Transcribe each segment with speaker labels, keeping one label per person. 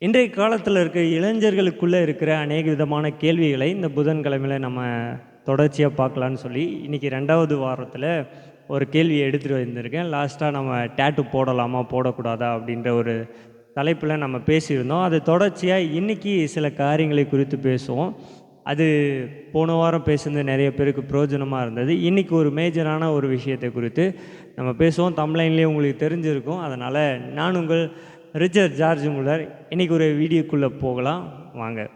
Speaker 1: இன்றைய காலத்தில் இருக்க இளைஞர்களுக்குள்ளே இருக்கிற அநேக விதமான கேள்விகளை இந்த புதன்கிழமையில் நம்ம தொடர்ச்சியாக பார்க்கலான்னு சொல்லி இன்றைக்கி 2வது வாரத்தில் ஒரு கேள்வியை எடுத்துகிட்டு வந்திருக்கேன். லாஸ்ட்டாக நம்ம டேட்டு போடலாமா போடக்கூடாதா அப்படின்ற ஒரு தலைப்பில் நம்ம பேசியிருந்தோம். அது தொடர்ச்சியாக இன்றைக்கி சில காரியங்களை குறித்து பேசுவோம். அது போன வாரம் பேசுனது நிறைய பேருக்கு பிரயோஜனமாக இருந்தது. இன்றைக்கி ஒரு மேஜரான ஒரு விஷயத்தை குறித்து நம்ம பேசுவோம். தம்ப்லைன்லேயே உங்களுக்கு தெரிஞ்சிருக்கும். அதனால் நான் உங்கள் ரிச்சர்ட் ஜார்ஜ் முல்லர். இன்றைக்கி ஒரு வீடியோக்குள்ளே போகலாம் வாங்க.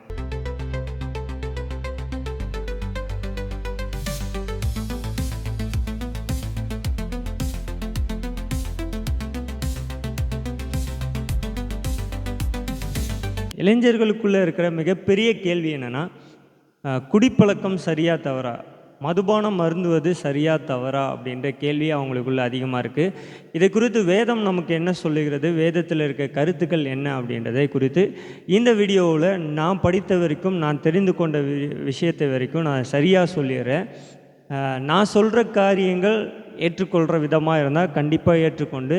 Speaker 1: இளைஞர்களுக்குள்ளே இருக்கிற மிகப்பெரிய கேள்வி என்னென்னா, குடிப்பழக்கம் சரியா தவறா, மதுபானம் அருந்துவது சரியா தவறா அப்படின்ற கேள்வி அவங்களுக்குள்ள அதிகமாக இருக்குது. இதை குறித்து வேதம் நமக்கு என்ன சொல்லுகிறது, வேதத்தில் இருக்க கருத்துக்கள் என்ன அப்படின்றதை குறித்து இந்த வீடியோவில் நான் படித்த வரைக்கும், நான் தெரிந்து கொண்ட விஷயத்தை வரைக்கும் நான் சரியாக சொல்லிடுறேன். நான் சொல்கிற காரியங்கள் ஏற்றுக்கொள்கிற விதமாக இருந்தால் கண்டிப்பாக ஏற்றுக்கொண்டு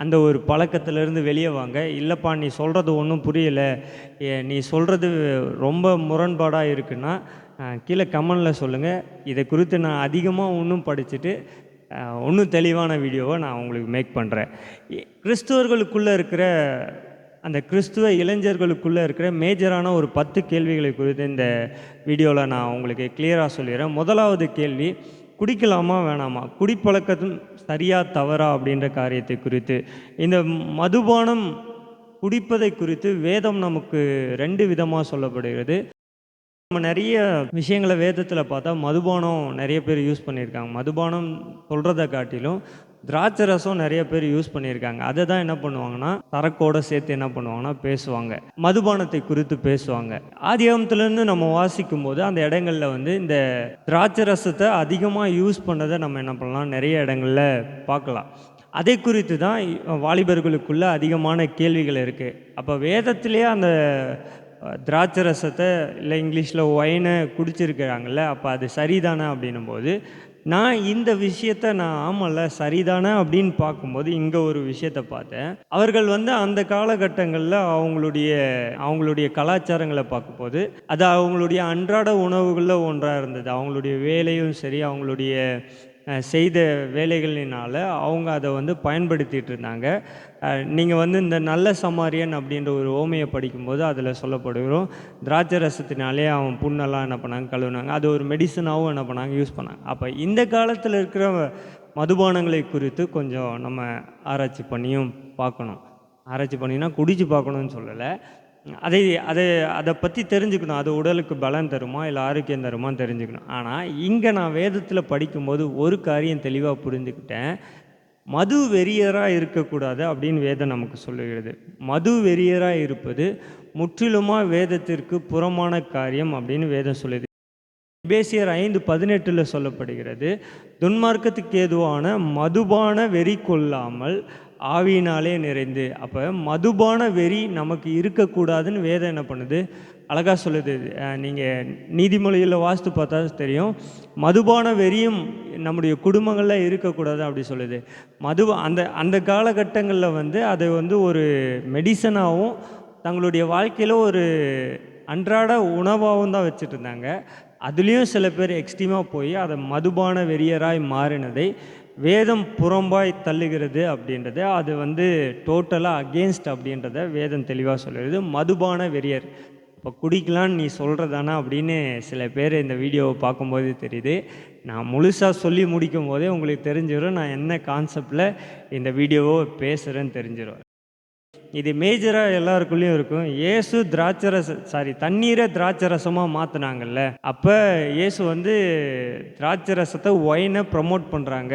Speaker 1: அந்த ஒரு பழக்கத்திலேருந்து வெளியே வாங்க. இல்லைப்பா நீ சொல்கிறது ஒன்றும் புரியலை, நீ சொல்கிறது ரொம்ப முரண்பாடாக இருக்குன்னா கீழே கமெண்டில் சொல்லுங்கள். இதை குறித்து நான் அதிகமாக இன்னும் படிச்சுட்டு இன்னும் தெளிவான வீடியோவை நான் உங்களுக்கு மேக் பண்ணுறேன். கிறிஸ்துவர்களுக்குள்ளே இருக்கிற அந்த கிறிஸ்துவ இளைஞர்களுக்குள்ளே இருக்கிற மேஜரான ஒரு 10 கேள்விகளை குறித்து இந்த வீடியோவில் நான் உங்களுக்கு கிளியராக சொல்லிடுறேன். முதலாவது கேள்வி, குடிக்கலாமா வேணாமா, குடிப்பழக்கத்தும் சரியா தவறா அப்படின்ற காரியத்தை குறித்து. இந்த மதுபானம் குடிப்பதை குறித்து வேதம் நமக்கு 2 விதமாக சொல்லப்படுகிறது. நம்ம நிறைய விஷயங்களை வேதத்தில் பார்த்தா மதுபானம் நிறைய பேர் யூஸ் பண்ணியிருக்காங்க. மதுபானம் சொல்கிறத காட்டிலும் திராட்சை ரசம் நிறைய பேர் யூஸ் பண்ணியிருக்காங்க. அதை தான் என்ன பண்ணுவாங்கன்னா சரக்கோடு சேர்த்து என்ன பண்ணுவாங்கன்னா பேசுவாங்க, மதுபானத்தை குறித்து பேசுவாங்க. ஆதியாகமத்திலேருந்து நம்ம வாசிக்கும் போது அந்த இடங்களில் வந்து இந்த திராட்சை ரசத்தை அதிகமாக யூஸ் பண்ணதை நம்ம என்ன பண்ணலாம், நிறைய இடங்களில் பார்க்கலாம். அதை குறித்து தான் வாலிபர்களுக்குள்ள அதிகமான கேள்விகள் இருக்குது. அப்போ வேதத்திலே அந்த திராட்சை ரசத்தை இல்லை இங்கிலீஷில் ஒயினை குடிச்சிருக்கிறாங்கல்ல, அப்போ அது சரிதானே அப்படின்னும் போது நான் இந்த விஷயத்த நான் ஆமல்ல சரிதானே அப்படின்னு பார்க்கும்போது இங்கே ஒரு விஷயத்தை பார்த்தேன். அவர்கள் வந்து அந்த காலகட்டங்களில் அவங்களுடைய கலாச்சாரங்களை பார்க்கும்போது அது அவங்களுடைய அன்றாட உணவுகளில் ஒன்றாக இருந்தது. அவங்களுடைய வேலையும் சரி, அவங்களுடைய செய்த வேலைகளினால் அவங்க அதை வந்து பயன்படுத்திகிட்டு இருந்தாங்க. நீங்கள் வந்து இந்த நல்ல சமாரியன் அப்படின்ற ஒரு ஓமையை படிக்கும்போது அதில் சொல்லப்படுகிறோம், திராட்சை ரசத்தினாலே அவன் புண்ணெல்லாம் என்ன பண்ணாங்க கழுவுனாங்க. அது ஒரு மெடிசனாகவும் என்ன பண்ணாங்க யூஸ் பண்ணாங்க. அப்போ இந்த காலத்தில் இருக்கிற மதுபானங்களை குறித்து கொஞ்சம் நம்ம ஆராய்ச்சி பண்ணியும் பார்க்கணும். ஆராய்ச்சி பண்ணினா குடிச்சு பார்க்கணும்னு சொல்லலை, அதை பற்றி தெரிஞ்சுக்கணும். அது உடலுக்கு பலம் தருமா இல்லை ஆரோக்கியம் தருமான்னு தெரிஞ்சுக்கணும். ஆனால் இங்கே நான் வேதத்தில் படிக்கும்போது ஒரு காரியம் தெளிவாக புரிஞ்சுக்கிட்டேன். மது வெறியராக இருக்கக்கூடாது அப்படின்னு வேதம் நமக்கு சொல்லுகிறது. மது வெறியராக இருப்பது முற்றிலுமாக வேதத்திற்கு புறமான காரியம் அப்படின்னு வேதம் சொல்லுது. எபேசியர் 5:18 சொல்லப்படுகிறது, துன்மார்க்கத்துக்கு ஏதுவான மதுபான வெறி கொள்ளாமல் ஆவியினாலே நிறைந்து. அப்போ மதுபான வெறி நமக்கு இருக்கக்கூடாதுன்னு வேதம் என்ன பண்ணுது, அழகாக சொல்லுது. நீங்கள் நீதிமொழியில் வாசித்து பார்த்தா தெரியும், மதுபான வெறியும் நம்முடைய குடும்பங்களில் இருக்கக்கூடாது அப்படி சொல்லுது. அந்த காலகட்டங்களில் வந்து அதை வந்து ஒரு மெடிசனாகவும் தங்களுடைய வாழ்க்கையில் ஒரு அன்றாட உணவாகவும் தான் வச்சுட்டு இருந்தாங்க. அதுலேயும் சில பேர் எக்ஸ்ட்ரீமாக போய் அதை மதுபான வெறியராய் மாறினதை வேதம் புறம்பாய் தள்ளுகிறது அப்படின்றத, அது வந்து டோட்டலாக அகெயின்ஸ்ட் அப்படின்றத வேதம் தெளிவாக சொல்லுறது. மதுபான வெறியர் இப்போ குடிக்கலான்னு நீ சொல்கிறதானா அப்படின்னு சில பேர் இந்த வீடியோவை பார்க்கும்போது தெரியுது. நான் முழுசாக சொல்லி முடிக்கும் போதே உங்களுக்கு தெரிஞ்சிடும் நான் என்ன கான்செப்டில் இந்த வீடியோவை பேசுகிறேன்னு தெரிஞ்சிடும். இது மேஜராக எல்லாருக்குள்ளேயும் இருக்கும். இயேசு தண்ணீரை திராட்சை ரசமாக மாற்றினாங்கல்ல, அப்போ இயேசு வந்து திராட்சை ரசத்தை ஒயினை ப்ரமோட் பண்ணுறாங்க.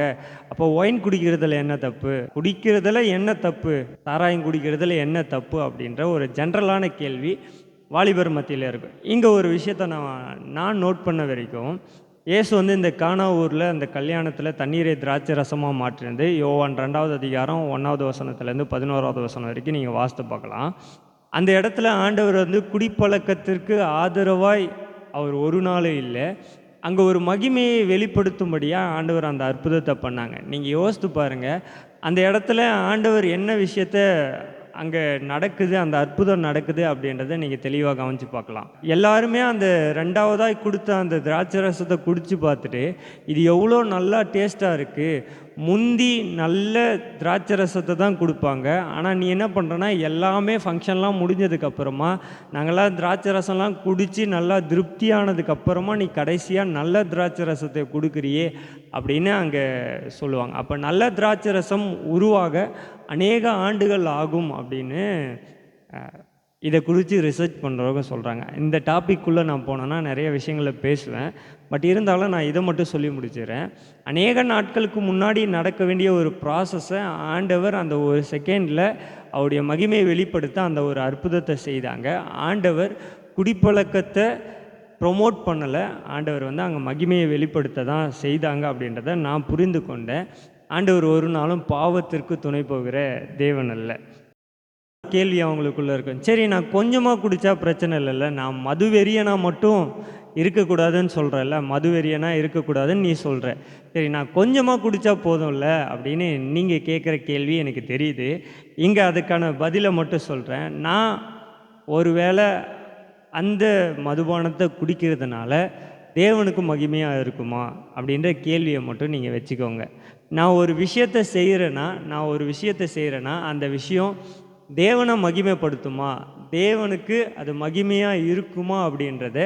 Speaker 1: அப்போ ஒயின் குடிக்கிறதுல என்ன தப்பு, குடிக்கிறதுல என்ன தப்பு, சாராயம் குடிக்கிறதுல என்ன தப்பு அப்படின்ற ஒரு ஜென்ரலான கேள்வி வாலிபர் மத்தியில் இருக்கும். இங்கே ஒரு விஷயத்தை நான் நோட் பண்ண வரைக்கும், இயேசு வந்து இந்த கானா ஊரில் அந்த கல்யாணத்தில் தண்ணீரை திராட்சை ரசமாக மாற்றினது யோவான் 2வது அதிகாரம் 1வது வசனத்துலேருந்து 11வது வசனம் வரைக்கும் நீங்கள் வாசித்து பார்க்கலாம். அந்த இடத்துல ஆண்டவர் வந்து குடிப்பழக்கத்திற்கு ஆதரவாய் அவர் ஒரு நாளும் இல்லை, அங்கே ஒரு மகிமையை வெளிப்படுத்தும்படியாக ஆண்டவர் அந்த அற்புதத்தை பண்ணாங்க. நீங்கள் யோசித்து பாருங்கள், அந்த இடத்துல ஆண்டவர் என்ன விஷயத்த அங்கே நடக்குது, அந்த அற்புதம் நடக்குது அப்படின்றத நீங்கள் தெளிவாக கவனித்து பார்க்கலாம். எல்லாருமே அந்த 2வதாய் கொடுத்த அந்த திராட்சை ரசத்தை குடித்து பார்த்துட்டு, இது எவ்வளோ நல்லா டேஸ்ட்டாக இருக்குது, முந்தி நல்ல திராட்சை ரசத்தை தான் கொடுப்பாங்க, ஆனால் நீ என்ன பண்ணுறன்னா எல்லாமே ஃபங்க்ஷன்லாம் முடிஞ்சதுக்கப்புறமா நாங்கள்லாம் திராட்சை ரசம்லாம் குடித்து நல்லா திருப்தியானதுக்கப்புறமா நீ கடைசியாக நல்ல திராட்சை ரசத்தை கொடுக்குறியே அப்படின்னு அங்கே சொல்லுவாங்க. அப்போ நல்ல திராட்சை ரசம் உருவாக அநேக ஆண்டுகள் ஆகும் அப்படின்னு இதை குறித்து ரிசர்ச் பண்ணுறவங்க சொல்கிறாங்க. இந்த டாபிக்குள்ளே நான் போனேன்னா நிறைய விஷயங்களை பேசுவேன், பட் இருந்தாலும் நான் இதை மட்டும் சொல்லி முடிச்சிடுறேன். அநேக நாட்களுக்கு முன்னாடி நடக்க வேண்டிய ஒரு ப்ராசஸை ஆண்டவர் அந்த ஒரு செகண்டில் அவருடைய மகிமையை வெளிப்படுத்த அந்த ஒரு அற்புதத்தை செய்தாங்க. ஆண்டவர் குடிப்பழக்கத்தை ப்ரொமோட் பண்ணலை, ஆண்டவர் அங்கே மகிமையை வெளிப்படுத்த தான் செய்தாங்க அப்படின்றத நான் புரிந்து கொண்டேன். ஆண்டவர் ஒரு நாளும் பாவத்திற்கு துணை போகிற தேவன் அல்ல. கேள்வி அவங்களுக்குள்ளே இருக்கும், சரி நான் கொஞ்சமாக குடித்தா பிரச்சனை இல்லைல்ல, நான் மதுவெறியனா மட்டும் இருக்கக்கூடாதுன்னு சொல்கிறல்ல, மதுவெறியனா இருக்கக்கூடாதுன்னு நீ சொல்கிற, சரி நான் கொஞ்சமாக குடித்தா போதும்ல அப்படின்னு நீங்கள் கேட்குற கேள்வி எனக்கு தெரியுது. இங்கே அதுக்கான பதிலை மட்டும் சொல்கிறேன். நான் ஒருவேளை அந்த மதுபானத்தை குடிக்கிறதுனால தேவனுக்கு மகிமையாக இருக்குமா அப்படின்ற கேள்வியை மட்டும் நீங்கள் வச்சுக்கோங்க. நான் ஒரு விஷயத்தை செய்கிறேன்னா அந்த விஷயம் தேவனை மகிமைப்படுத்துமா, தேவனுக்கு அது மகிமையாக இருக்குமா அப்படின்றத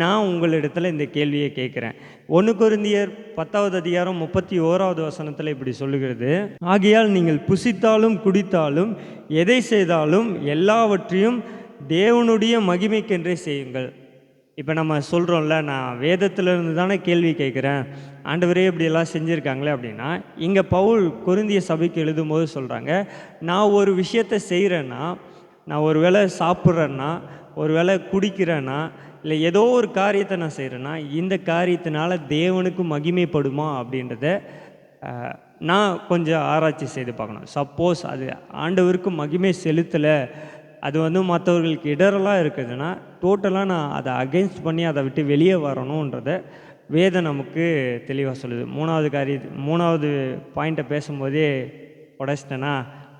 Speaker 1: நான் உங்களிடத்தில் இந்த கேள்வியை கேட்குறேன். 1 கொரிந்தியர் 10வது அதிகாரம் 31வது வசனத்தில் இப்படி சொல்லுகிறது, ஆகையால் நீங்கள் புசித்தாலும் குடித்தாலும் எதை செய்தாலும் எல்லாவற்றையும் தேவனுடைய மகிமைக்கென்றே செய்யுங்கள். இப்போ நம்ம சொல்கிறோம்ல, நான் வேதத்திலிருந்து தானே கேள்வி கேட்குறேன், ஆண்டவரே இப்படியெல்லாம் செஞ்சுருக்காங்களே அப்படின்னா, இங்கே பவுல் கொரிந்திய சபைக்கு எழுதும்போது சொல்கிறாங்க, நான் ஒரு விஷயத்தை செய்கிறேன்னா, நான் ஒரு வேளை சாப்பிட்றேன்னா, ஒரு வேளை குடிக்கிறேன்னா, இல்லை ஏதோ ஒரு காரியத்தை நான் செய்கிறேன்னா, இந்த காரியத்தினால தேவனுக்கு மகிமைப்படுமா அப்படின்றத நான் கொஞ்சம் ஆராய்ச்சி செய்து பார்க்கணும். சப்போஸ் அது ஆண்டவருக்கு மகிமை செலுத்தலை, அது மற்றவர்களுக்கு இடரெல்லாம் இருக்குதுன்னா டோட்டலாக நான் அதை அகெயின்ஸ்ட் பண்ணி அதை விட்டு வெளியே வரணுன்றத வேதம் நமக்கு தெளிவாக சொல்லுது. 3வது பாயிண்ட்டை பேசும்போதே உடைச்சிட்டேன்னா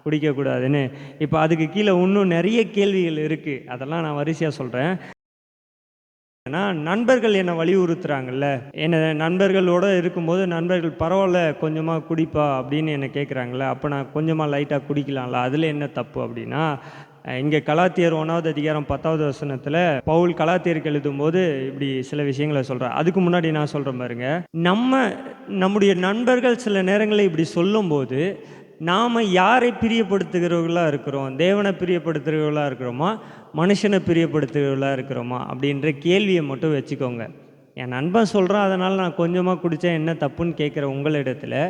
Speaker 1: குடிக்கக்கூடாதுன்னு. இப்போ அதுக்கு கீழே இன்னும் நிறைய கேள்விகள் இருக்குது, அதெல்லாம் நான் வரிசையாக சொல்கிறேன். ஏன்னா நண்பர்கள் என்னை வலியுறுத்துகிறாங்கல்ல, என்னை நண்பர்களோடு இருக்கும்போது நண்பர்கள் பரவாயில்ல கொஞ்சமாக குடிப்பா அப்படின்னு என்னை கேட்குறாங்களே, அப்போ நான் கொஞ்சமாக லைட்டாக குடிக்கலாம்ல, அதில் என்ன தப்பு அப்படின்னா, இங்கே கலாத்தியர் 1வது அதிகாரம் 10வது வசனத்தில் பவுல் கலாத்தியருக்கு எழுதும்போது இப்படி சில விஷயங்களை சொல்கிறார். அதுக்கு முன்னாடி நான் சொல்கிறேன் பாருங்க, நம்முடைய நண்பர்கள் சில நேரங்களில் இப்படி சொல்லும்போது நாம் யாரை பிரியப்படுத்துகிறவர்களாக இருக்கிறோம், தேவனை பிரியப்படுத்துகிறவர்களாக இருக்கிறோமா, மனுஷனை பிரியப்படுத்துகிறவர்களாக இருக்கிறோமா அப்படின்ற கேள்வியை மட்டும் வச்சுக்கோங்க. என் நண்பன் சொல்கிறான் அதனால் நான் கொஞ்சமாக குடித்தா என்ன தப்புன்னு கேட்குற உங்களிடத்தில்,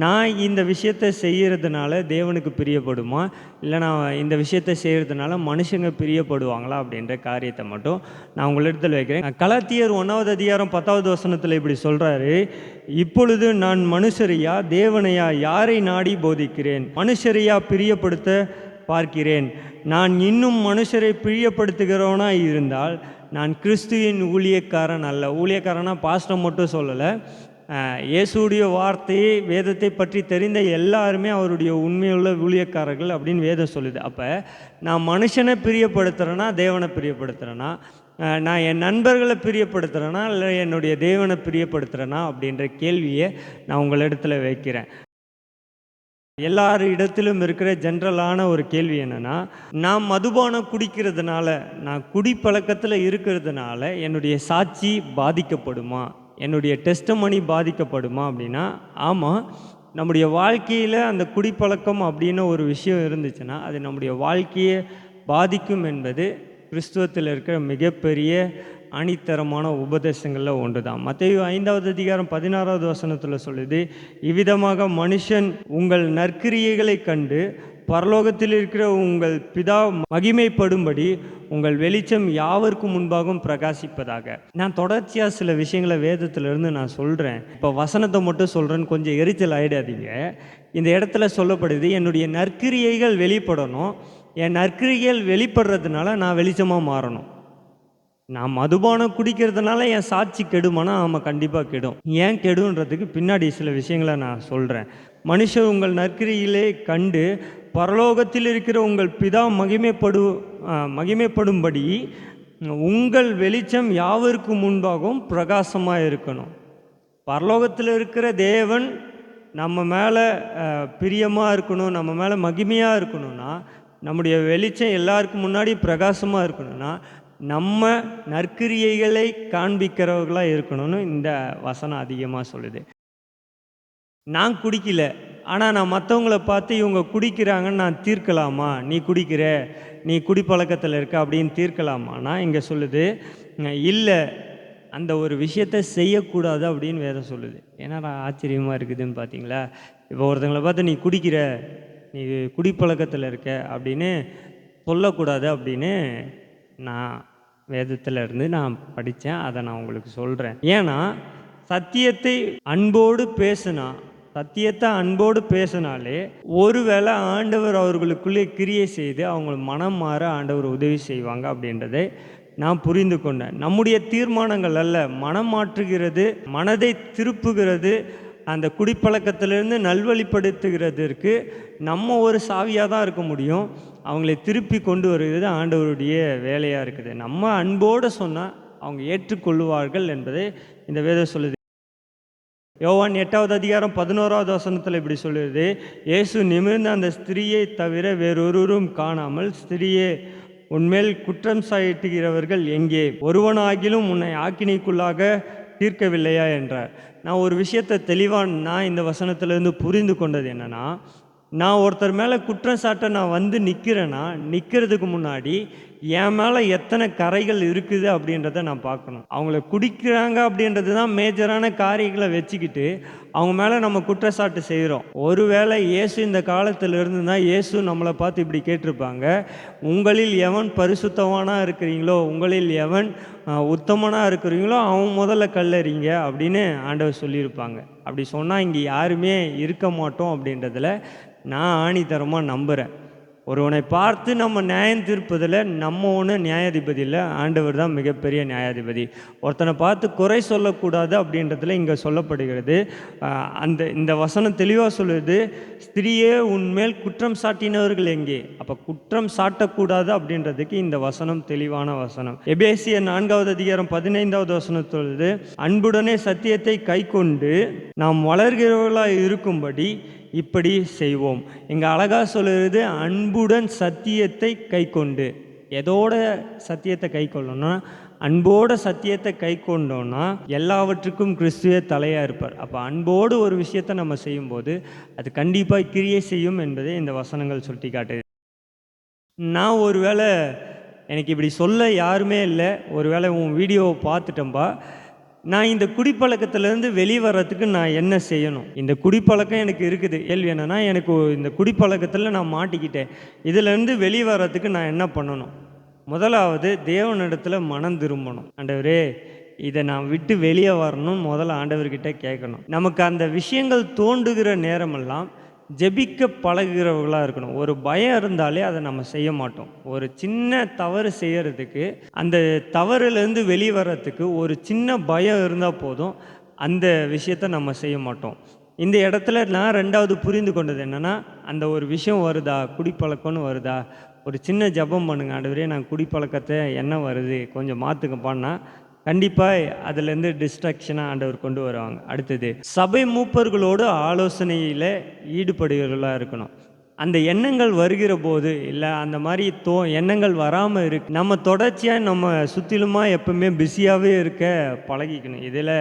Speaker 1: நான் இந்த விஷயத்தை செய்கிறதுனால தேவனுக்கு பிரியப்படுமா, இல்லை நான் இந்த விஷயத்தை செய்கிறதுனால மனுஷங்க பிரியப்படுவாங்களா அப்படின்ற காரியத்தை மட்டும் நான் உங்களிடத்தில் வைக்கிறேன். கலாத்தியர் 1வது அதிகாரம் 10வது வசனத்தில் இப்படி சொல்கிறாரு, இப்பொழுது நான் மனுஷரையா தேவனையா யாரை நாடி போதிக்கிறேன், மனுஷரையா பிரியப்படுத்த பார்க்கிறேன், நான் இன்னும் மனுஷரை பிரியப்படுத்துகிறவனா இருந்தால் நான் கிறிஸ்துவின் ஊழியக்காரன் அல்ல. ஊழியக்காரனா பாஸ்டர் மட்டும் சொல்லலை, இயேசுடைய வார்த்தையை வேதத்தை பற்றி தெரிந்த எல்லாருமே அவருடைய உண்மையுள்ள ஊழியக்காரர்கள் அப்படின்னு வேதம் சொல்லுது. அப்போ நான் மனுஷனை பிரியப்படுத்துகிறேன்னா தேவனை பிரியப்படுத்துகிறேன்னா, நான் என் நண்பர்களை பிரியப்படுத்துகிறேன்னா இல்லை என்னுடைய தேவனை பிரியப்படுத்துகிறேன்னா அப்படின்ற கேள்வியை நான் உங்களிடத்துல வைக்கிறேன். எல்லார் இடத்திலும் இருக்கிற ஜென்ரலான ஒரு கேள்வி என்னென்னா, நான் மதுபானம் குடிக்கிறதுனால, நான் குடிப்பழக்கத்தில் இருக்கிறதுனால என்னுடைய சாட்சி பாதிக்கப்படுமா, என்னுடைய டெஸ்டமனி பாதிக்கப்படுமா அப்படின்னா, ஆமாம். நம்முடைய வாழ்க்கையில் அந்த குடிப்பழக்கம் அப்படின்னு ஒரு விஷயம் இருந்துச்சுன்னா அது நம்முடைய வாழ்க்கையை பாதிக்கும் என்பது கிறிஸ்துவத்தில் இருக்கிற மிகப்பெரிய அணித்தரமான உபதேசங்களில் ஒன்று தான். மத்தேயு 5வது அதிகாரம் 16வது வசனத்தில் சொல்லுது, இவ்விதமாக மனுஷன் உங்கள் நற்கிரியைகளை கண்டு பரலோகத்தில் இருக்கிற உங்கள் பிதா மகிமைப்படும்படி உங்கள் வெளிச்சம் யாவருக்கும் முன்பாகவும் பிரகாசிப்பதாக. நான் தொடர்ச்சியாக சில விஷயங்களை வேதத்திலிருந்து நான் சொல்கிறேன், இப்போ வசனத்தை மட்டும் சொல்கிறேன்னு கொஞ்சம் எரிச்சல் ஆகிடாதீங்க. இந்த இடத்துல சொல்லப்படுது, என்னுடைய நற்கிரியைகள் வெளிப்படணும், என் நற்கிரியைகள் வெளிப்படுறதுனால நான் வெளிச்சமாக மாறணும். நான் மதுபானம் குடிக்கிறதுனால என் சாட்சி கெடுமானா? ஆமாம், கண்டிப்பாக கெடும். ஏன் கெடுன்றதுக்கு பின்னாடி சில விஷயங்களை நான் சொல்கிறேன். மனுஷர் உங்கள் நற்கிரியிலே கண்டு பரலோகத்தில் இருக்கிற உங்கள் பிதா மகிமைப்படும்படி உங்கள் வெளிச்சம் யாவருக்கு முன்பாகவும் பிரகாசமாக இருக்கணும். பரலோகத்தில் இருக்கிற தேவன் நம்ம மேலே பிரியமாக இருக்கணும், நம்ம மேலே மகிமையாக இருக்கணும்னா, நம்முடைய வெளிச்சம் எல்லாருக்கும் முன்னாடி பிரகாசமாக இருக்கணும்னா, நம்ம நற்கிரியைகளை காண்பிக்கிறவர்களாக இருக்கணும்னு இந்த வசனம் அதிகமாக சொல்லுது. நான் குடிக்கல, ஆனால் நான் மற்றவங்கள பார்த்து இவங்க குடிக்கிறாங்கன்னு நான் தீர்க்கலாமா? நீ குடிக்கிற, நீ குடிப்பழக்கத்தில் இருக்க அப்படின்னு தீர்க்கலாமானா இங்கே சொல்லுது இல்லை, அந்த ஒரு விஷயத்தை செய்யக்கூடாது அப்படின்னு வேதம் சொல்லுது. ஏன்னா ஆச்சரியமாக இருக்குதுன்னு பார்த்தீங்களா? இப்போ ஒருத்தங்களை பார்த்து நீ குடிக்கிற, நீ குடிப்பழக்கத்தில் இருக்க அப்படின்னு சொல்லக்கூடாது அப்படின்னு நான் வேதத்தில் இருந்து நான் படித்தேன். அதை நான் உங்களுக்கு சொல்கிறேன். ஏன்னா சத்தியத்தை அன்போடு பேசினாலே ஒருவேளை ஆண்டவர் அவர்களுக்குள்ளே கிரியை செய்து அவங்க மனம் மாற ஆண்டவர் உதவி செய்வாங்க அப்படின்றதை நான் புரிந்து கொண்டேன். நம்முடைய தீர்மானங்கள் அல்ல, மனம் மாற்றுகிறது, மனதை திருப்புகிறது, அந்த குடிப்பழக்கத்திலிருந்து நல்வழிப்படுத்துகிறதற்கு நம்ம ஒரு சாவியாக தான் இருக்க முடியும். அவங்களை திருப்பி கொண்டு வருகிறது ஆண்டவருடைய வேலையாக இருக்குது. நம்ம அன்போடு சொன்னால் அவங்க ஏற்றுக்கொள்ளுவார்கள் என்பதை இந்த வேதம் சொல்லுது. யோவான் 8வது அதிகாரம் 11வது வசனத்தில் இப்படி சொல்லுது, இயேசு நிமிர்ந்த அந்த ஸ்திரீயை தவிர வேறொருவரும் காணாமல், ஸ்திரீயே உன்மேல் குற்றம் சாட்டுகிறவர்கள் எங்கே? ஒருவனாகிலும் உன்னை ஆக்கினைக்குள்ளாக தீர்க்கவில்லையா என்றார். நான் ஒரு விஷயத்தை தெளிவாக நான் இந்த வசனத்திலேருந்து புரிந்து கொண்டது என்னென்னா, நான் ஒருத்தர் மேலே குற்றம் சாட்ட நான் வந்து நிற்கிறேன்னா, நிற்கிறதுக்கு முன்னாடி என் மேலே எத்தனை கரைகள் இருக்குது அப்படின்றத நான் பார்க்கணும். அவங்கள குடிக்கிறாங்க அப்படின்றது தான் மேஜரான காரியங்களை வச்சுக்கிட்டு அவங்க மேலே நம்ம குற்றச்சாட்டு செய்கிறோம். ஒருவேளை இயேசு இந்த காலத்தில் இருந்து தான் இயேசு நம்மளை பார்த்து இப்படி கேட்டிருப்பாங்க, உங்களில் எவன் பரிசுத்தவானாக இருக்கிறீங்களோ, உங்களில் எவன் உத்தமனாக இருக்கிறீங்களோ அவன் முதல்ல கல்லறிங்க அப்படின்னு ஆண்டவர் சொல்லியிருப்பாங்க. அப்படி சொன்னால் இங்கே யாருமே இருக்க மாட்டோம் அப்படின்றதில் நான் ஆணித்தரமாக நம்புகிறேன். ஒருவனை பார்த்து நம்ம நியாயம் தீர்ப்பதில் நம்ம ஒன்று நியாயாதிபதி இல்லை, ஆண்டவர் தான் மிகப்பெரிய நியாயாதிபதி. ஒருத்தனை பார்த்து குறை சொல்லக்கூடாது அப்படின்றதுல இங்கே சொல்லப்படுகிறது. இந்த வசனம் தெளிவாக சொல்லுது, ஸ்திரீயே உன்மேல் குற்றம் சாட்டினவர்கள் எங்கே? அப்போ குற்றம் சாட்டக்கூடாது அப்படின்றதுக்கு இந்த வசனம் தெளிவான வசனம். எபேசியர் 4வது அதிகாரம் 15வது வசனம் சொல்லுது, அன்புடனே சத்தியத்தை கை கொண்டு நாம் வளர்கிறவர்களாக இருக்கும்படி இப்படி செய்வோம். இங்கே அழகாக சொல்லுறது, அன்புடன் சத்தியத்தை கை கொண்டு. எதோட சத்தியத்தை கை கொள்ளணும்னா, அன்போட சத்தியத்தை கை கொண்டோன்னா எல்லாவற்றுக்கும் கிறிஸ்துவே தலையாக இருப்பார். அப்போ அன்போடு ஒரு விஷயத்தை நம்ம செய்யும்போது அது கண்டிப்பாக கிரியை செய்யும் என்பதை இந்த வசனங்கள் சுட்டி காட்டுது. நான் ஒருவேளை எனக்கு இப்படி சொல்ல யாருமே இல்லை, ஒருவேளை உன் வீடியோவை பார்த்துட்டேன்பா, நான் இந்த குடிப்பழக்கத்திலேருந்து வெளியே வர்றதுக்கு நான் என்ன செய்யணும்? இந்த குடிப்பழக்கம் எனக்கு இருக்குது. கேள்வி என்னென்னா, எனக்கு இந்த குடிப்பழக்கத்தில் நான் மாட்டிக்கிட்டேன், இதிலேருந்து வெளியே வர்றதுக்கு நான் என்ன பண்ணணும்? முதலாவது தேவனிடத்தில் மனம் திரும்பணும். ஆண்டவரே, இதை நான் விட்டு வெளியே வரணும் முதல்ல ஆண்டவர்கிட்ட கேட்கணும். நமக்கு அந்த விஷயங்கள் தோன்றுகிற நேரமெல்லாம் ஜெபிக்க பழகுகிறவர்களாக இருக்கணும். ஒரு பயம் இருந்தாலே அதை நம்ம செய்ய மாட்டோம். ஒரு சின்ன தவறு செய்கிறதுக்கு, அந்த தவறுலேருந்து வெளியே வர்றதுக்கு ஒரு சின்ன பயம் இருந்தால் போதும், அந்த விஷயத்தை நம்ம செய்ய மாட்டோம். இந்த இடத்துல நான் 2வது புரிந்து கொண்டது என்னென்னா, அந்த ஒரு விஷயம் வருதா, குடிப்பழக்கம்னு வருதா, ஒரு சின்ன ஜெபம் பண்ணுங்க, ஆண்டவரே நான் குடிப்பழக்கத்தை என்ன வருது கொஞ்சம் மாற்றுக்கப்பான்னா கண்டிப்பாக அதுலேருந்து டிஸ்ட்ராக்ஷனாக ஆண்டவர் கொண்டு வருவாங்க. அடுத்தது, சபை மூப்பர்களோடு ஆலோசனையில் ஈடுபடுகிறவர்களாக இருக்கணும். அந்த எண்ணங்கள் வருகிற போது, இல்லை அந்த மாதிரி எண்ணங்கள் வராமல் இருக்கு, நம்ம தொடர்ச்சியாக நம்ம சுற்றிலுமாக எப்பவுமே பிஸியாகவே இருக்க பழகிக்கணும். இதில்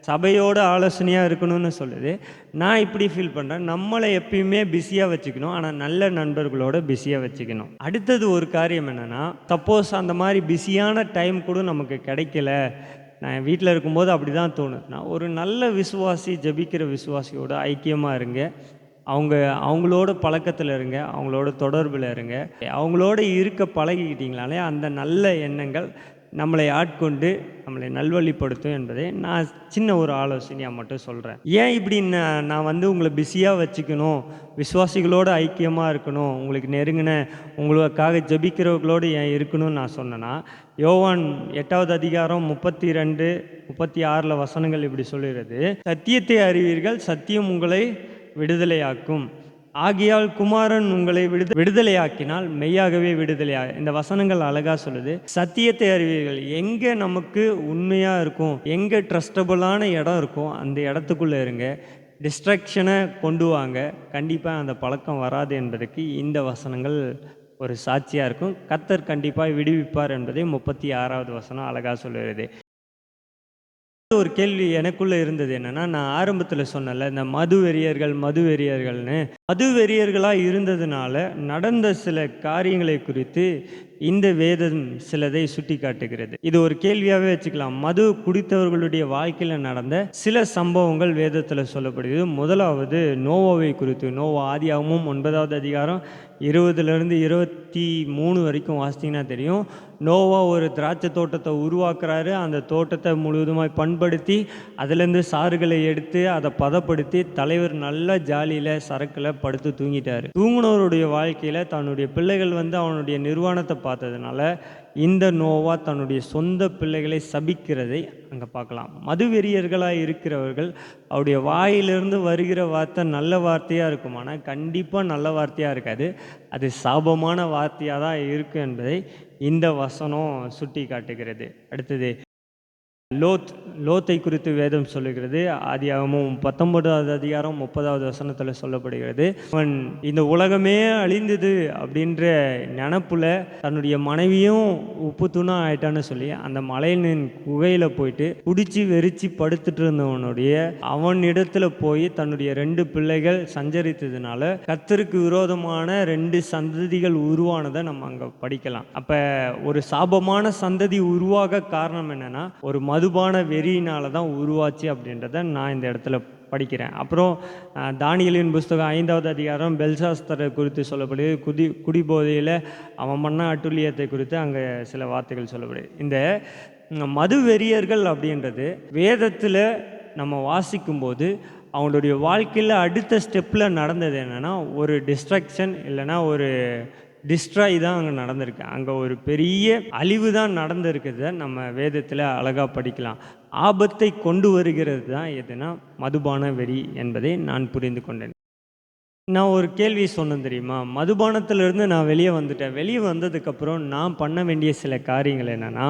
Speaker 1: சபையோடு ஆலோசனையாக இருக்கணும்னு சொல்லுது. நான் இப்படி ஃபீல் பண்ணுறேன், நம்மளை எப்பயுமே பிஸியாக வச்சுக்கணும், ஆனால் நல்ல நண்பர்களோட பிஸியாக வச்சுக்கணும். அடுத்தது ஒரு காரியம் என்னென்னா, சப்போஸ் அந்த மாதிரி பிஸியான டைம் கூட நமக்கு கிடைக்கல, நான் வீட்டில் இருக்கும்போது அப்படி தான் தோணுது, நான் ஒரு நல்ல விசுவாசி, ஜெபிக்கிற விசுவாசியோட ஐக்கியமாக இருங்க, அவங்களோட பழக்கத்தில் இருங்க, அவங்களோட தொடர்பில் இருங்க. அவங்களோட இருக்க பழகிக்கிட்டீங்களாலே அந்த நல்ல எண்ணங்கள் நம்மளை ஆட்கொண்டு நம்மளை நல்வழிப்படுத்தும் என்பதை நான் சின்ன ஒரு ஆலோசனையாக மட்டும் சொல்கிறேன். ஏன் இப்படி நான் உங்களை பிஸியாக வச்சுக்கணும், விசுவாசிகளோடு ஐக்கியமாக இருக்கணும், உங்களுக்கு நெருங்கின உங்களுக்காக ஜெபிக்கிறவர்களோடு ஏன் இருக்கணும்னு நான் சொன்னேன்னா, யோவான் 8வது அதிகாரம் 32, 36 வசனங்கள் இப்படி சொல்லுகிறது, சத்தியத்தை அறிவீர்கள், சத்தியம் உங்களை விடுதலையாக்கும். ஆகையால் குமாரன் உங்களை விடுதலையாக்கினால் மெய்யாகவே விடுதலையா. இந்த வசனங்கள் அழகா சொல்லுது. சத்தியத்தை அறிவீர்கள். எங்கே நமக்கு உண்மையாக இருக்கும், எங்கே ட்ரஸ்டபுளான இடம் இருக்கும், அந்த இடத்துக்குள்ளே இருங்க. டிஸ்ட்ராக்ஷனை கொண்டு வாங்க, கண்டிப்பாக அந்த பழக்கம் வராது என்பதற்கு இந்த வசனங்கள் ஒரு சாட்சியாக இருக்கும். கர்த்தர் கண்டிப்பாக விடுவிப்பார் என்பதை 36வது வசனம் அழகாக சொல்லுகிறது. ஒரு கேள்வி எனக்குள்ளே இருந்தது என்னன்னா, நான் ஆரம்பத்தில் சொன்னேன்ல, இந்த மதுவெறியர்கள்னு மதுவெறியர்களாக இருந்ததுனால நடந்த சில காரியங்களை குறித்து இந்த வேதம் சிலதை சுட்டி காட்டுகிறது. இது ஒரு கேள்வியாகவே வச்சுக்கலாம். மது குடித்தவர்களுடைய வாழ்க்கையில் நடந்த சில சம்பவங்கள் வேதத்தில் சொல்லப்படுகிறது. முதலாவது நோவாவை குறித்து. நோவா ஆதியாகமம் 9வது அதிகாரம் 20லேருந்து 23 வரைக்கும் வாசித்தீங்கன்னா தெரியும். நோவா ஒரு திராட்சை தோட்டத்தை உருவாக்குறாரு. அந்த தோட்டத்தை முழுவதுமாய் பண்படுத்தி அதுலேருந்து சாறுகளை எடுத்து அதை பதப்படுத்தி தலைவர் நல்ல ஜாலியில் சரக்கில் படுத்து தூங்கிட்டார். தூங்கினவருடைய வாழ்க்கையில் தன்னுடைய பிள்ளைகள் அவனுடைய நிர்வாணத்தை பார்த்ததுனால இந்த நோவா தன்னுடைய சொந்த பிள்ளைகளை சபிக்கிறதை அங்கே பார்க்கலாம். மதுவெறியர்களாக இருக்கிறவர்கள் அவருடைய வாயிலிருந்து வருகிற வார்த்தை நல்ல வார்த்தையாக இருக்கும், ஆனால் கண்டிப்பாக நல்ல வார்த்தையாக இருக்காது. அது சாபமான வார்த்தையாக தான் இருக்கும் என்பதை இந்த வசனம் சுட்டி காட்டுகிறது. அடுத்தது லோத்தை குறித்து வேதம் சொல்லுகிறது. ஆதியாகமம் 19வது அதிகாரம் 30வது வசனத்தில் சொல்லப்படுகிறது. அவன் இந்த உலகமே அழிந்தது அப்படின்ற நினப்புல தன்னுடைய மனைவியும் உப்பு தூணா ஆயிட்டான்னு சொல்லி அந்த மலையின் குகையில் போயிட்டு குடிச்சு வெறிச்சு படுத்துட்டு இருந்தவனுடைய அவனிடத்துல போய் தன்னுடைய 2 பிள்ளைகள் சஞ்சரித்ததுனால கர்த்தருக்கு விரோதமான 2 சந்ததிகள் உருவானதை நம்ம அங்கே படிக்கலாம். அப்போ ஒரு சாபமான சந்ததி உருவாக காரணம் என்னன்னா, ஒரு மதுபான வெறியினால தான் உருவாச்சு அப்படின்றத நான் இந்த இடத்துல படிக்கிறேன். அப்புறம் தானியேலின் புஸ்தகம் 5வது அதிகாரம் பெல்சாஸ்தரை குறித்து சொல்லப்படுது. குடிபோதையில் அவன் பண்ண அட்டுழியத்தை குறித்து அங்கே சில வார்த்தைகள் சொல்லப்படுது. இந்த மது வெறியர்கள் அப்படின்றது வேதத்தில் நம்ம வாசிக்கும்போது அவங்களுடைய வாழ்க்கையில் அடுத்த ஸ்டெப்பில் நடந்தது என்னென்னா, ஒரு டிஸ்ட்ராக்ஷன் இல்லைன்னா ஒரு டிஸ்ட்ராய் தான் அங்கே நடந்திருக்கு. அங்கே ஒரு பெரிய அழிவு தான் நடந்திருக்குது. நம்ம வேதத்தில் அழகாக படிக்கலாம். ஆபத்தை கொண்டு வருகிறது தான் எதுனா மதுபான வெறி என்பதை நான் புரிந்து கொண்டேன். நான் ஒரு கேள்வி சொன்னேன் தெரியுமா, மதுபானத்திலிருந்து நான் வெளியே வந்துட்டேன். வெளியே வந்ததுக்கப்புறம் நான் பண்ண வேண்டிய சில காரியங்கள் என்னென்னா,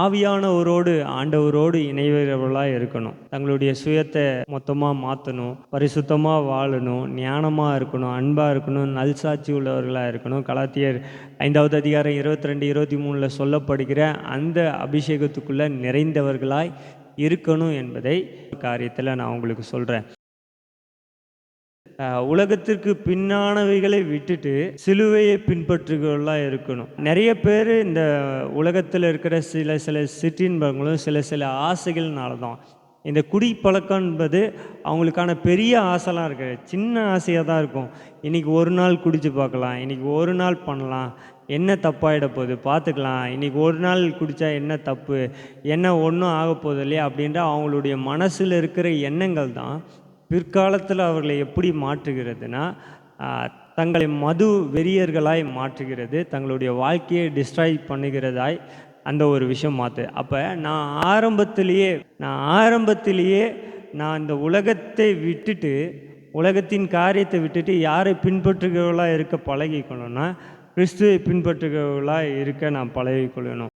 Speaker 1: ஆவியானவரோடு ஆண்டவரோடு இணைவர்களாக இருக்கணும். தங்களுடைய சுயத்தை மொத்தமாக மாற்றணும், பரிசுத்தமாக வாழணும், ஞானமாக இருக்கணும், அன்பாக இருக்கணும், நல்சாட்சி உள்ளவர்களாக இருக்கணும். கலாத்தியர் 5வது அதிகாரம் 22, 23 சொல்லப்படுகிற அந்த அபிஷேகத்துக்குள்ளே நிறைந்தவர்களாய் இருக்கணும் என்பதை காரியத்தில் நான் உங்களுக்கு சொல்கிறேன். உலகத்திற்கு பின்னானவைகளை விட்டுட்டு சிலுவையை பின்பற்றுகிறவர்களாக இருக்கணும். நிறைய பேர் இந்த உலகத்தில் இருக்கிற சில சிற்றின்பங்களும் சில ஆசைகள்னால தான் இந்த குடிப்பழக்கம் என்பது அவங்களுக்கான பெரிய ஆசைலாம் இருக்காது, சின்ன ஆசையாக தான் இருக்கும். இன்றைக்கி ஒரு நாள் குடித்து பார்க்கலாம், இன்றைக்கி ஒரு நாள் பண்ணலாம், என்ன தப்பாகிட போகுது பார்த்துக்கலாம், இன்றைக்கி ஒரு நாள் குடித்தா என்ன தப்பு, என்ன ஒன்றும் ஆக போகுது இல்லையா அப்படின்ற அவங்களுடைய மனசில் இருக்கிற எண்ணங்கள் தான் பிற்காலத்தில் அவர்களை எப்படி மாற்றுகிறதுனா, தங்களை மது வெறியர்களாய் மாற்றுகிறது, தங்களுடைய வாழ்க்கையை டிஸ்ட்ராய் பண்ணுகிறதாய் அந்த ஒரு விஷயம் மாற்று. அப்போ நான் ஆரம்பத்திலேயே இந்த உலகத்தை விட்டுட்டு, உலகத்தின் காரியத்தை விட்டுட்டு யாரை பின்பற்றுகிறவர்களாக இருக்க பழகிக்கணும்னா, கிறிஸ்துவை பின்பற்றுகிறவர்களாக இருக்க நான் பழகிக்கொள்ளணும்.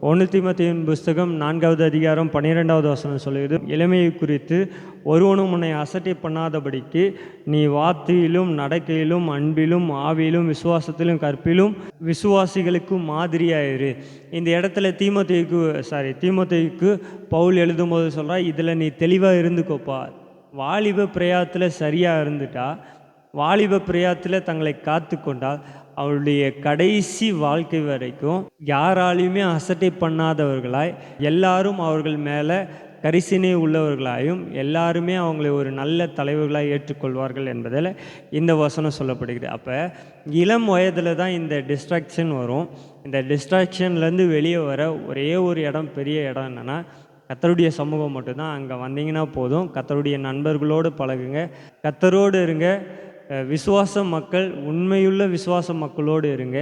Speaker 1: 1 தீமோத்தேயுவின் புஸ்தகம் 4வது அதிகாரம் 12வது வசனம் சொல்லுகிறது, இளமையை குறித்து ஒருவனும் உன்னை அசட்டை பண்ணாதபடிக்கு நீ வார்த்தையிலும் நடக்கையிலும் அன்பிலும் ஆவியிலும் விசுவாசத்திலும் கற்பிலும் விசுவாசிகளுக்கும் மாதிரியாயிரு. இந்த இடத்துல தீமோத்தேயுக்கு பவுல் எழுதும்போது சொல்கிறா, இதில் நீ தெளிவாக இருந்துக்கோப்பா. வாலிப பிரயாத்தில் சரியாக இருந்துட்டா, வாலிப பிரயாத்தில் தங்களை காத்து கொண்டால் அவளுடைய கடைசி வாழ்க்கை வரைக்கும் யாராலையுமே அசட்டை பண்ணாதவர்களாய், எல்லாரும் அவர்கள் மேலே கரிசனை உள்ளவர்களாயும், எல்லாருமே அவங்களை ஒரு நல்ல தலைவர்களாக ஏற்றுக்கொள்வார்கள் என்பதில் இந்த வசனம் சொல்லப்படுகிறது. அப்போ இளம் வயதில் தான் இந்த டிஸ்ட்ராக்ஷன் வரும். இந்த டிஸ்ட்ராக்ஷன்லேருந்து வெளியே வர ஒரே ஒரு இடம், பெரிய இடம் என்னென்னா கர்த்தருடைய சமூகம் மட்டும்தான். அங்கே வந்தீங்கன்னா போதும், கர்த்தருடைய நண்பர்களோடு பழகுங்க, கர்த்தரோடு இருங்க, உண்மையுள்ள விசுவாச மக்களோடு இருங்க.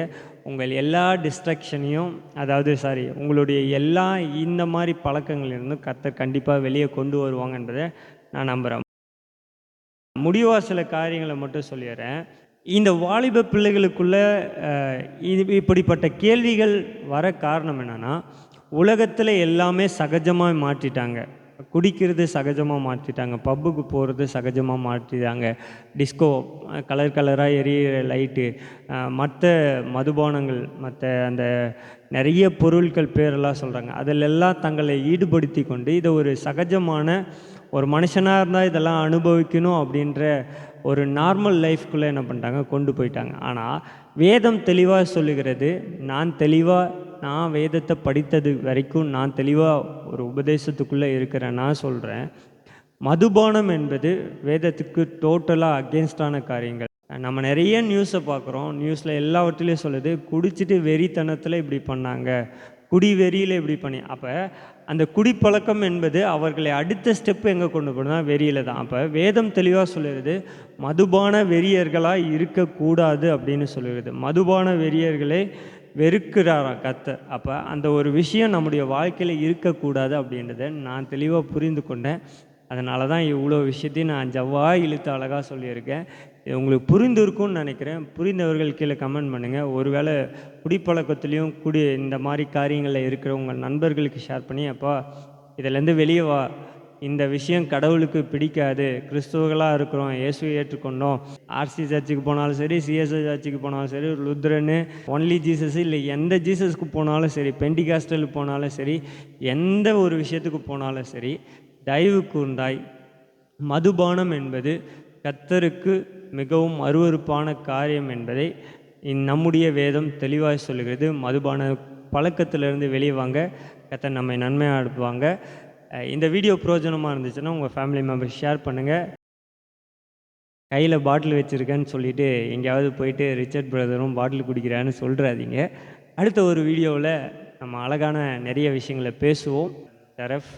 Speaker 1: உங்கள் எல்லா டிஸ்ட்ராக்ஷனையும் உங்களுடைய எல்லா இந்த மாதிரி பழக்கங்களிலிருந்தும் கர்த்தர் கண்டிப்பாக வெளியே கொண்டு வருவாங்க என்பதை நான் நம்புகிறேன். முடிவா சில காரியங்களை மட்டும் சொல்லிடுறேன். இந்த வாலிப பிள்ளைகளுக்குள்ள இது இப்படிப்பட்ட கேள்விகள் வர காரணம் என்னன்னா, உலகத்தில் எல்லாமே சகஜமாக மாற்றிட்டாங்க. குடிக்கிறது சகஜமாக மாற்றிட்டாங்க, பப்புக்கு போகிறது சகஜமாக மாற்றிட்டாங்க, டிஸ்கோ கலர் கலராக எரியிற லைட்டு, மற்ற மதுபானங்கள், மற்ற அந்த நிறைய பொருட்கள் பேரெல்லாம் சொல்கிறாங்க. அதிலெல்லாம் தங்களை ஈடுபடுத்தி கொண்டு இதை ஒரு சகஜமான ஒரு மனுஷனாக இருந்தால் இதெல்லாம் அனுபவிக்கணும் அப்படின்ற ஒரு நார்மல் லைஃப்குள்ளே என்ன பண்ணிட்டாங்க, கொண்டு போயிட்டாங்க. ஆனால் வேதம் தெளிவாக சொல்லுகிறது, நான் வேதத்தை படித்தது வரைக்கும் நான் தெளிவாக ஒரு உபதேசத்துக்குள்ளே இருக்கிறேன். நான் சொல்கிறேன், மதுபானம் என்பது வேதத்துக்கு டோட்டலாக அகேன்ஸ்டான காரியங்கள். நம்ம நிறைய நியூஸை பார்க்குறோம், நியூஸில் எல்லாவற்றிலையும் சொல்லுது, குடிச்சிட்டு வெறித்தனத்தில் இப்படி பண்ணாங்க, குடி வெறியில் இப்படி பண்ணி. அப்போ அந்த குடிப்பழக்கம் என்பது அவர்களை அடுத்த ஸ்டெப்பு எங்கே கொண்டு போனா வெறியில் தான். அப்போ வேதம் தெளிவாக சொல்லுறது, மதுபான வெறியர்களாக இருக்கக்கூடாது அப்படின்னு சொல்லுகிறது. மதுபான வெறியர்களே வெறுக்கிறாராம் கர்த்தர். அப்போ அந்த ஒரு விஷயம் நம்முடைய வாழ்க்கையில் இருக்கக்கூடாது அப்படின்றத நான் தெளிவாக புரிந்து கொண்டேன். அதனால தான் இவ்வளோ விஷயத்தையும் நான் ஜவ்வாய் இழுத்து அழகாக சொல்லியிருக்கேன். இது உங்களுக்கு புரிந்திருக்கும்னு நினைக்கிறேன். புரிந்தவர்கள் கீழே கமெண்ட் பண்ணுங்கள். ஒருவேளை குடிப்பழக்கத்துலேயும் இந்த மாதிரி காரியங்களில் இருக்கிற உங்கள் நண்பர்களுக்கு ஷேர் பண்ணி, அப்பா இதிலேருந்து வெளியே வா, இந்த விஷயம் கடவுளுக்கு பிடிக்காது, கிறிஸ்துவர்களாக இருக்கிறோம், இயேசுவை ஏற்றுக்கொண்டோம், ஆர்சி சர்ச்சுக்கு போனாலும் சரி, சிஎஸ்ஐ சர்ச்சுக்கு போனாலும் சரி, லுத்ரனு, ஒன்லி ஜீசஸ், இல்லை எந்த ஜீசஸ்க்கு போனாலும் சரி, பெண்டிகாஸ்டலுக்கு போனாலும் சரி, எந்த ஒரு விஷயத்துக்கு போனாலும் சரி, தயவு கூர்ந்தாய், மதுபானம் என்பது கர்த்தருக்கு மிகவும் அருவருப்பான காரியம் என்பதை நம்முடைய வேதம் தெளிவாக சொல்லுகிறது. மதுபான பழக்கத்திலிருந்து வெளியே வாங்க, கர்த்தர் நம்மை நன்மையாக அனுப்புவாங்க. இந்த வீடியோ பிரயோஜனமாக இருந்துச்சுன்னா உங்கள் ஃபேமிலி மெம்பர்ஸ் ஷேர் பண்ணுங்கள். கையில் பாட்டில் வச்சுருக்கேன்னு சொல்லிவிட்டு எங்கேயாவது போயிட்டு ரிச்சர்ட் பிரதரும் பாட்டில் குடிக்கிறான்னு சொல்கிறாதீங்க. அடுத்த ஒரு வீடியோவில் நம்ம அழகான நிறைய விஷயங்களை பேசுவோம். தரஃப்